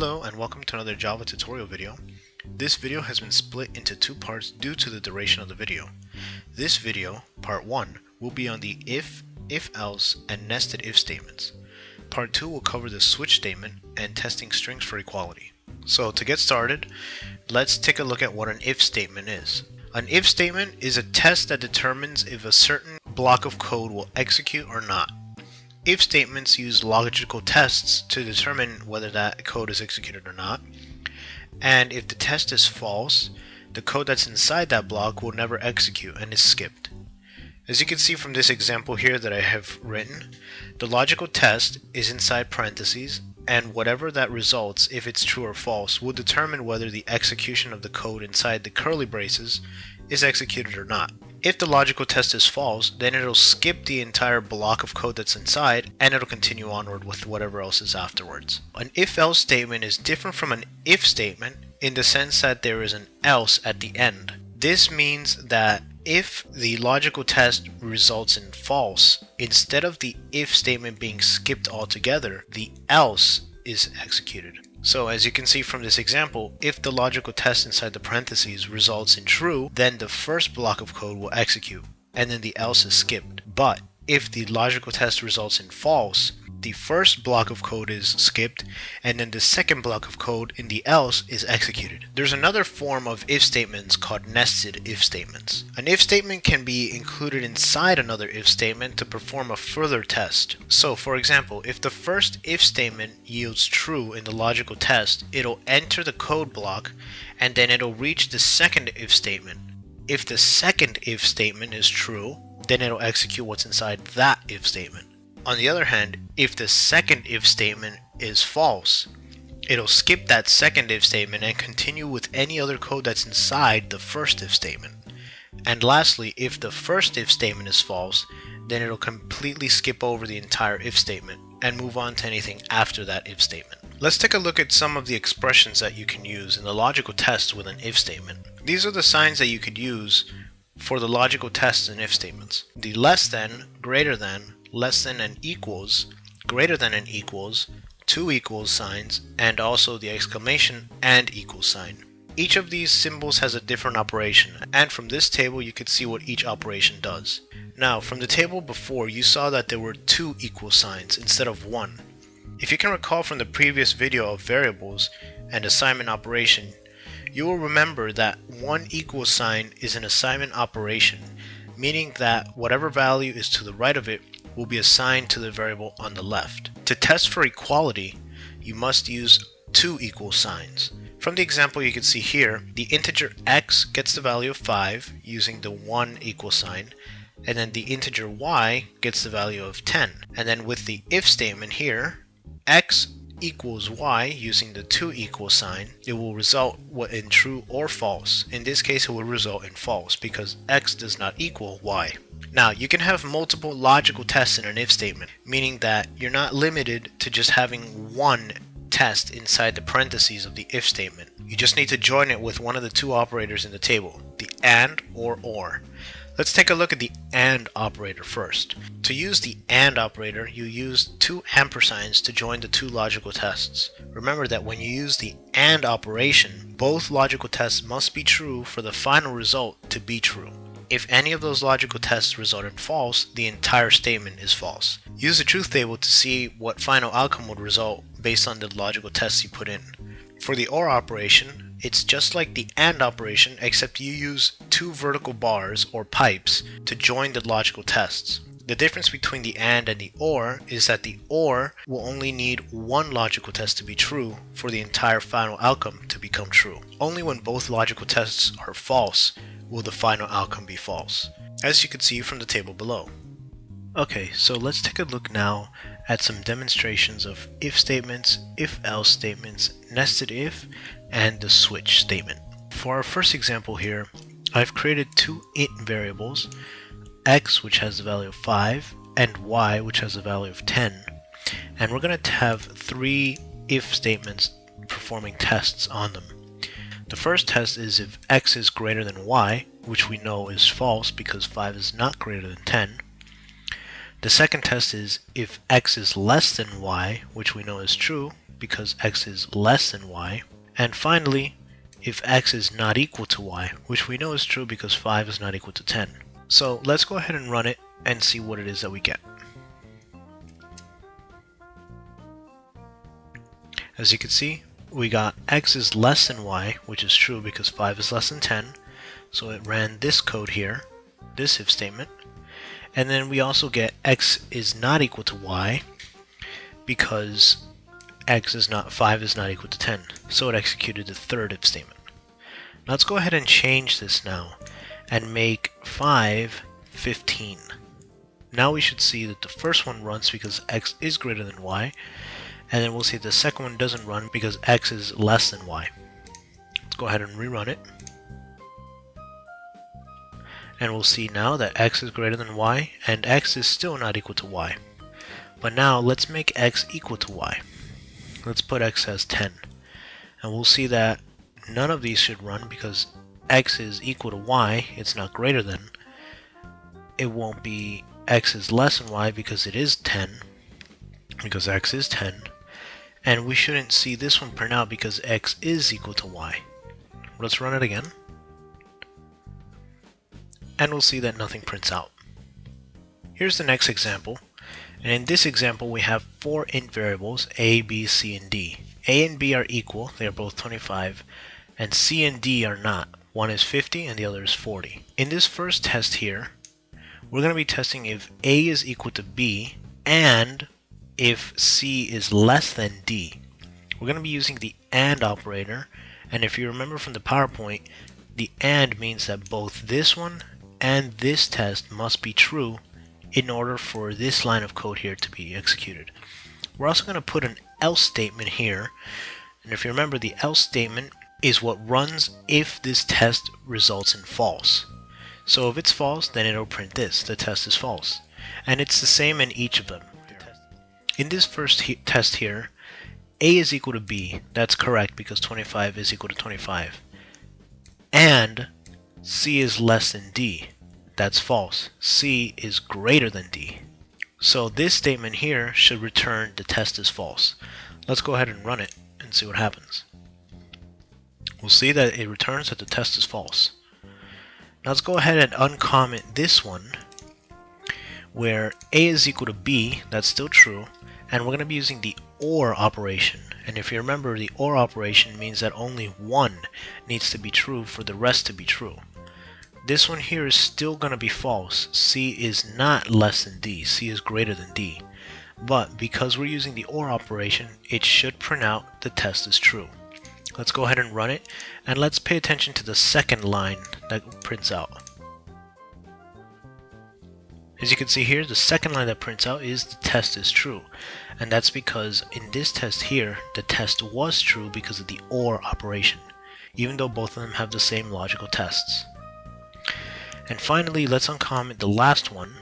Hello and welcome to another Java tutorial video. This video has been split into two parts due to the duration of the video. This video, part 1, will be on the if, else, and nested if statements. Part 2 will cover the switch statement and testing strings for equality. So to get started, let's take a look at what an if statement is. An if statement is a test that determines if a certain block of code will execute or not. If statements use logical tests to determine whether that code is executed or not, and if the test is false, the code that's inside that block will never execute and is skipped. As you can see from this example here that I have written, the logical test is inside parentheses, and whatever that results, if it's true or false, will determine whether the execution of the code inside the curly braces is executed or not. If the logical test is false, then it'll skip the entire block of code that's inside and it'll continue onward with whatever else is afterwards. An if-else statement is different from an if statement in the sense that there is an else at the end. This means that if the logical test results in false, instead of the if statement being skipped altogether, the else is executed. So as you can see from this example, if the logical test inside the parentheses results in true, then the first block of code will execute, and then the else is skipped. But if the logical test results in false, the first block of code is skipped, and then the second block of code in the else is executed. There's another form of if statements called nested if statements. An if statement can be included inside another if statement to perform a further test. So for example, if the first if statement yields true in the logical test, it'll enter the code block and then it'll reach the second if statement. If the second if statement is true, then it'll execute what's inside that if statement. On the other hand, if the second if statement is false, it'll skip that second if statement and continue with any other code that's inside the first if statement. And lastly, if the first if statement is false, then it'll completely skip over the entire if statement and move on to anything after that if statement. Let's take a look at some of the expressions that you can use in the logical test with an if statement. These are the signs that you could use for the logical tests in if statements. The less than, greater than, less than and equals, greater than and equals, two equals signs, and also the exclamation and equals sign. Each of these symbols has a different operation, and from this table you can see what each operation does. Now, from the table before, you saw that there were two equal signs instead of one. If you can recall from the previous video of variables and assignment operation, you will remember that one equal sign is an assignment operation, meaning that whatever value is to the right of it will be assigned to the variable on the left. To test for equality, you must use two equal signs. From the example you can see here, the integer x gets the value of 5 using the 1 equal sign, and then the integer y gets the value of 10. And then with the if statement here, x equals y using the 2 equal sign, it will result in true or false. In this case, it will result in false because x does not equal y. Now, you can have multiple logical tests in an if statement, meaning that you're not limited to just having one test inside the parentheses of the if statement. You just need to join it with one of the two operators in the table, the AND or. Let's take a look at the AND operator first. To use the AND operator, you use two ampersands to join the two logical tests. Remember that when you use the AND operation, both logical tests must be true for the final result to be true. If any of those logical tests result in false, the entire statement is false. Use the truth table to see what final outcome would result based on the logical tests you put in. For the OR operation, it's just like the AND operation except you use two vertical bars or pipes to join the logical tests. The difference between the AND and the OR is that the OR will only need one logical test to be true for the entire final outcome to become true. Only when both logical tests are false will the final outcome be false, as you can see from the table below. Okay, so let's take a look now at some demonstrations of if statements, if-else statements, nested if, and the switch statement. For our first example here, I've created two int variables, x which has the value of 5 and y which has the value of 10, and we're going to have three if statements performing tests on them. The first test is if x is greater than y, which we know is false because 5 is not greater than 10. The second test is if x is less than y, which we know is true because x is less than y. And finally, if x is not equal to y, which we know is true because 5 is not equal to 10. So let's go ahead and run it and see what it is that we get. As you can see, we got x is less than y, which is true because 5 is less than 10. So it ran this code here, this if statement. And then we also get x is not equal to y because 5 is not equal to 10. So it executed the third if statement. Now let's go ahead and change this now and make 5 15. Now we should see that the first one runs because x is greater than y, and then we'll see the second one doesn't run because x is less than y. Let's go ahead and rerun it. And we'll see now that x is greater than y, and x is still not equal to y. But now let's make x equal to y. Let's put x as 10. And we'll see that none of these should run because x is equal to y, it's not greater than. It won't be x is less than y because it is 10, because x is 10. And we shouldn't see this one print out because x is equal to y. Let's run it again. And we'll see that nothing prints out. Here's the next example. And in this example, we have 4 int variables, a, b, c, and d. A and b are equal, they are both 25, and c and d are not. One is 50 and the other is 40. In this first test here, we're going to be testing if a is equal to b and if c is less than d. We're going to be using the AND operator, and if you remember from the PowerPoint, the AND means that both this one and this test must be true in order for this line of code here to be executed. We're also going to put an else statement here, and if you remember, the else statement is what runs if this test results in false. So if it's false, then it'll print this, the test is false. And it's the same in each of them. In this first test here, a is equal to b, that's correct because 25 is equal to 25. And c is less than d, that's false. C is greater than d. So this statement here should return the test is false. Let's go ahead and run it and see what happens. We'll see that it returns that the test is false. Now let's go ahead and uncomment this one where a is equal to b, that's still true, and we're going to be using the OR operation. And if you remember, the OR operation means that only one needs to be true for the rest to be true. This one here is still going to be false. C is not less than D. C is greater than D. But because we're using the OR operation, it should print out the test is true. Let's go ahead and run it, and let's pay attention to the second line that prints out. As you can see here, the second line that prints out is the test is true. And that's because in this test here, the test was true because of the OR operation, even though both of them have the same logical tests. And finally, let's uncomment the last one,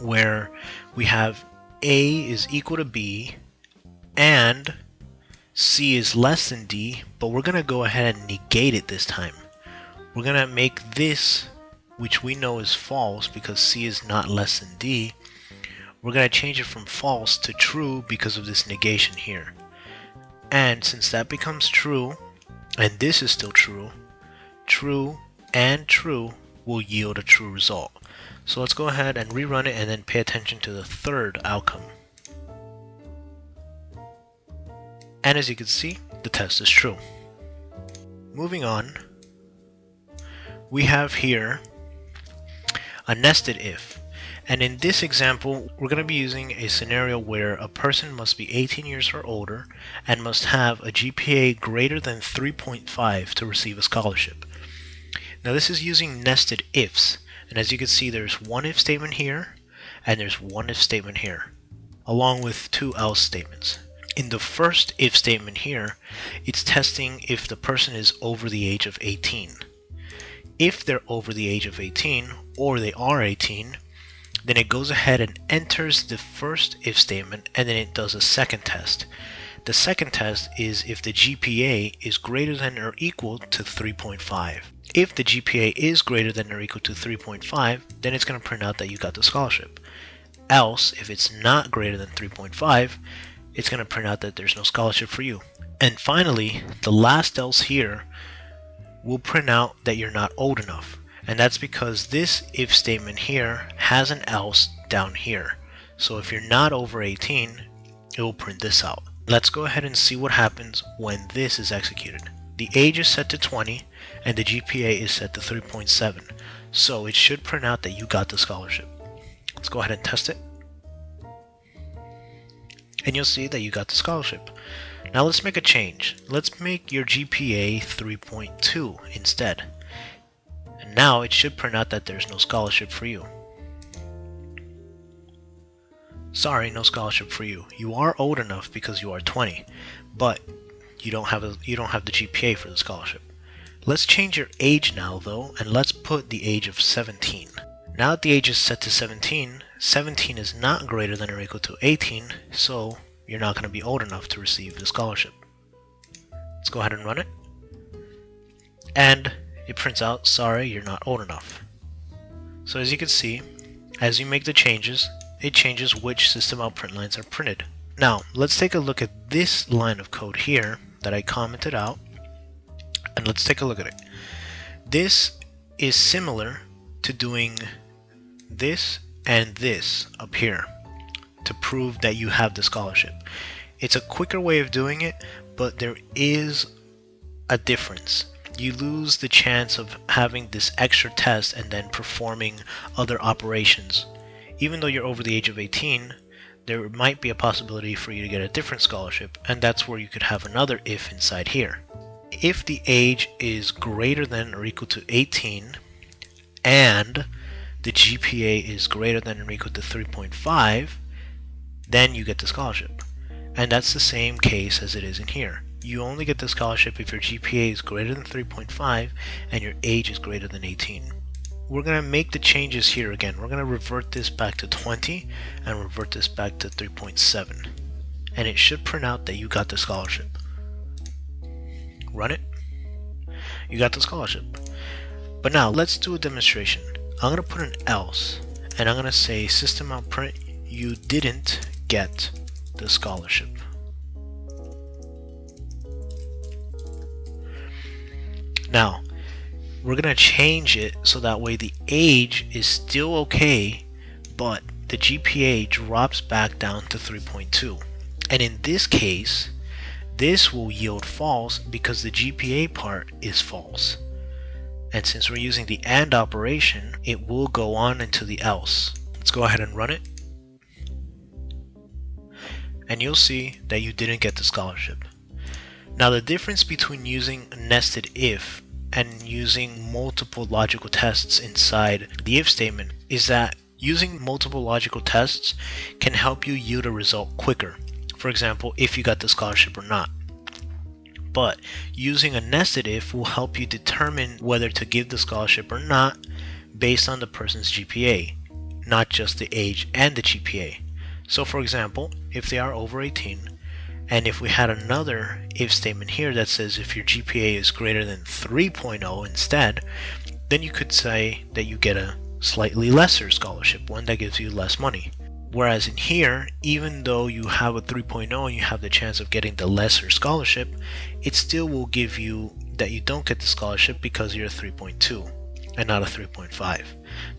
where we have A is equal to B and C is less than D, but we're going to go ahead and negate it this time. We're going to make this, which we know is false because C is not less than D, we're going to change it from false to true because of this negation here. And since that becomes true, and this is still true, true and true will yield a true result. So let's go ahead and rerun it and then pay attention to the third outcome. And as you can see, the test is true. Moving on, we have here a nested if. And in this example, we're going to be using a scenario where a person must be 18 years or older and must have a GPA greater than 3.5 to receive a scholarship. Now this is using nested ifs, and as you can see, there's one if statement here and there's one if statement here, along with two else statements. In the first if statement here, it's testing if the person is over the age of 18. If they're over the age of 18, or they are 18, then it goes ahead and enters the first if statement, and then it does a second test. The second test is if the GPA is greater than or equal to 3.5. If the GPA is greater than or equal to 3.5, then it's going to print out that you got the scholarship. Else, if it's not greater than 3.5, it's going to print out that there's no scholarship for you. And finally, the last else here will print out that you're not old enough. And that's because this if statement here has an else down here. So if you're not over 18, it will print this out. Let's go ahead and see what happens when this is executed. The age is set to 20 and the GPA is set to 3.7. So it should print out that you got the scholarship. Let's go ahead and test it. And you'll see that you got the scholarship. Now let's make a change. Let's make your GPA 3.2 instead. And now it should print out that there's no scholarship for you. Sorry, no scholarship for you. You are old enough because you are 20, but you don't have the GPA for the scholarship. Let's change your age now though, and let's put the age of 17. Now that the age is set to 17, 17 is not greater than or equal to 18, so you're not going to be old enough to receive the scholarship. Let's go ahead and run it. And it prints out, sorry, you're not old enough. So as you can see, as you make the changes, it changes which system out print lines are printed. Now, let's take a look at this line of code here that I commented out, and let's take a look at it. This is similar to doing this and this up here to prove that you have the scholarship. It's a quicker way of doing it, but there is a difference. You lose the chance of having this extra test and then performing other operations. Even though you're over the age of 18, there might be a possibility for you to get a different scholarship, and that's where you could have another if inside here. If the age is greater than or equal to 18 and the GPA is greater than or equal to 3.5, then you get the scholarship. And that's the same case as it is in here. You only get the scholarship if your GPA is greater than 3.5 and your age is greater than 18. We're going to make the changes here again. We're going to revert this back to 20 and revert this back to 3.7. And it should print out that you got the scholarship. Run it. You got the scholarship. But now let's do a demonstration. I'm going to put an else and I'm going to say system out print, you didn't get the scholarship. Now, we're going to change it so that way the age is still okay, but the GPA drops back down to 3.2. And in this case, this will yield false because the GPA part is false. And since we're using the AND operation, it will go on into the else. Let's go ahead and run it. And you'll see that you didn't get the scholarship. Now the difference between using nested if and using multiple logical tests inside the if statement is that using multiple logical tests can help you yield a result quicker. For example, if you got the scholarship or not. But using a nested if will help you determine whether to give the scholarship or not based on the person's GPA, not just the age and the GPA. So for example, if they are over 18, and if we had another if statement here that says if your GPA is greater than 3.0 instead, then you could say that you get a slightly lesser scholarship, one that gives you less money. Whereas in here, even though you have a 3.0 and you have the chance of getting the lesser scholarship, it still will give you that you don't get the scholarship because you're a 3.2 and not a 3.5.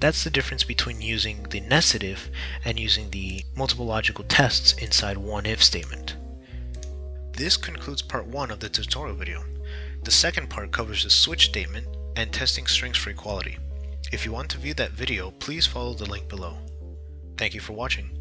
That's the difference between using the nested if and using the multiple logical tests inside one if statement. This concludes part 1 of the tutorial video. The second part covers the switch statement and testing strings for equality. If you want to view that video, please follow the link below. Thank you for watching.